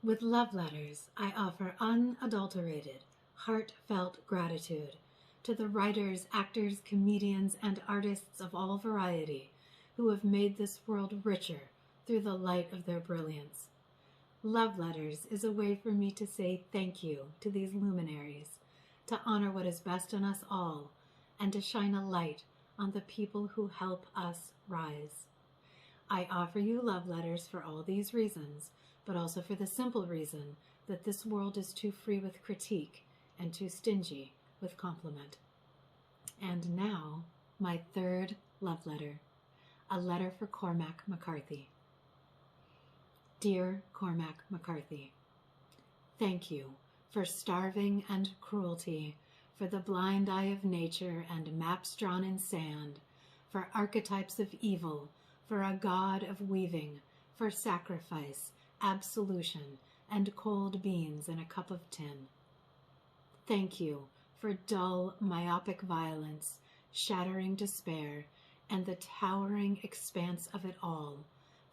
With love letters, I offer unadulterated, heartfelt gratitude to the writers, actors, comedians, and artists of all variety who have made this world richer through the light of their brilliance. Love letters is a way for me to say thank you to these luminaries, to honor what is best in us all, and to shine a light on the people who help us rise. I offer you love letters for all these reasons, but also for the simple reason that this world is too free with critique and too stingy with compliment. And now, my third love letter, a letter for Cormac McCarthy. Dear Cormac McCarthy, thank you for starving and cruelty, for the blind eye of nature and maps drawn in sand, for archetypes of evil, for a god of weaving, for sacrifice, absolution, and cold beans in a cup of tin. Thank you for dull, myopic violence, shattering despair, and the towering expanse of it all,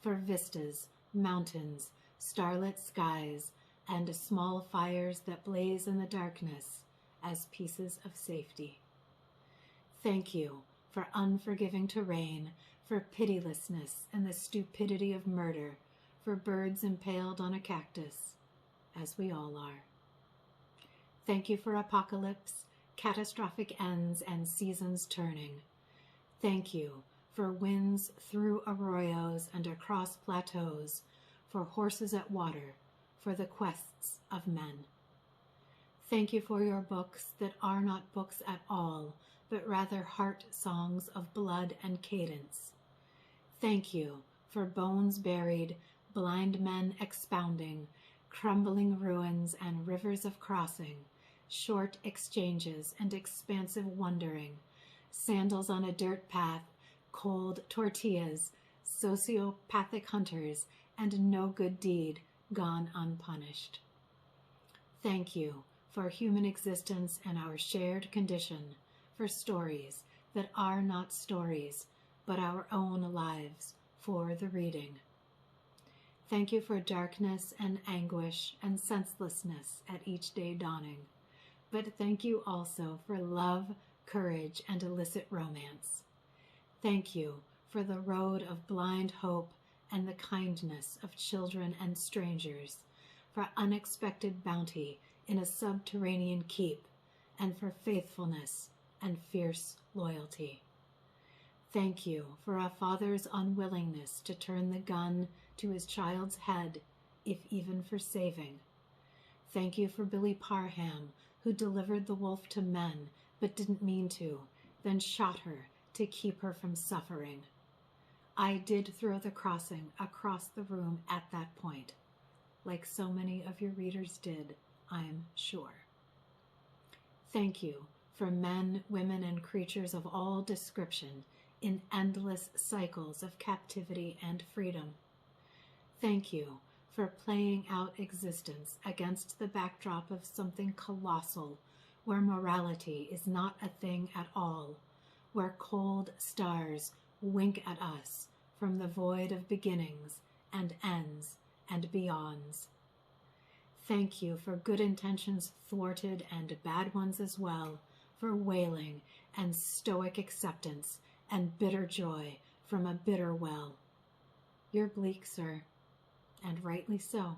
for vistas, mountains, starlit skies, and small fires that blaze in the darkness as pieces of safety. Thank you for unforgiving terrain, for pitilessness and the stupidity of murder, for birds impaled on a cactus, as we all are. Thank you for apocalypse, catastrophic ends, and seasons turning. Thank you for winds through arroyos and across plateaus, for horses at water, for the quests of men. Thank you for your books that are not books at all, but rather heart songs of blood and cadence. Thank you for bones buried, blind men expounding, crumbling ruins and rivers of crossing, short exchanges and expansive wondering, sandals on a dirt path, cold tortillas, sociopathic hunters, and no good deed gone unpunished. Thank you for human existence and our shared condition, for stories that are not stories, but our own lives for the reading. Thank you for darkness and anguish and senselessness at each day dawning, but thank you also for love, courage, and illicit romance. Thank you for the road of blind hope and the kindness of children and strangers, for unexpected bounty in a subterranean keep, and for faithfulness and fierce loyalty. Thank you for a father's unwillingness to turn the gun to his child's head, if even for saving. Thank you for Billy Parham, who delivered the wolf to men, but didn't mean to, then shot her to keep her from suffering. I did throw the crossing across the room at that point, like so many of your readers did, I'm sure. Thank you for men, women, and creatures of all description in endless cycles of captivity and freedom. Thank you for playing out existence against the backdrop of something colossal, where morality is not a thing at all, where cold stars wink at us from the void of beginnings and ends and beyonds. Thank you for good intentions thwarted and bad ones as well, for wailing and stoic acceptance and bitter joy from a bitter well. You're bleak, sir, and rightly so.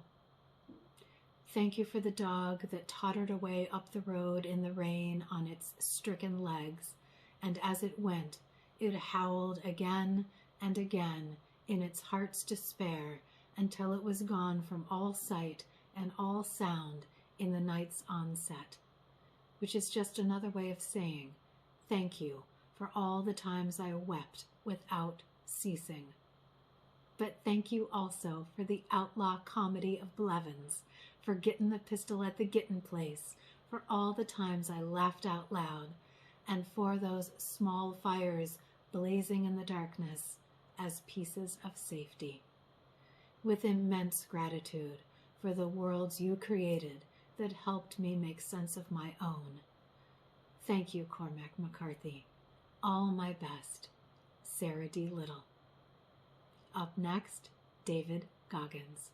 Thank you for the dog that tottered away up the road in the rain on its stricken legs, and as it went, it howled again and again in its heart's despair until it was gone from all sight and all sound in the night's onset, which is just another way of saying thank you for all the times I wept without ceasing. But thank you also for the outlaw comedy of Blevins, for getting the pistol at the gittin' place, for all the times I laughed out loud, and for those small fires blazing in the darkness as pieces of safety. With immense gratitude for the worlds you created that helped me make sense of my own. Thank you, Cormac McCarthy. All my best, Sarah D. Little. Up next, David Goggins.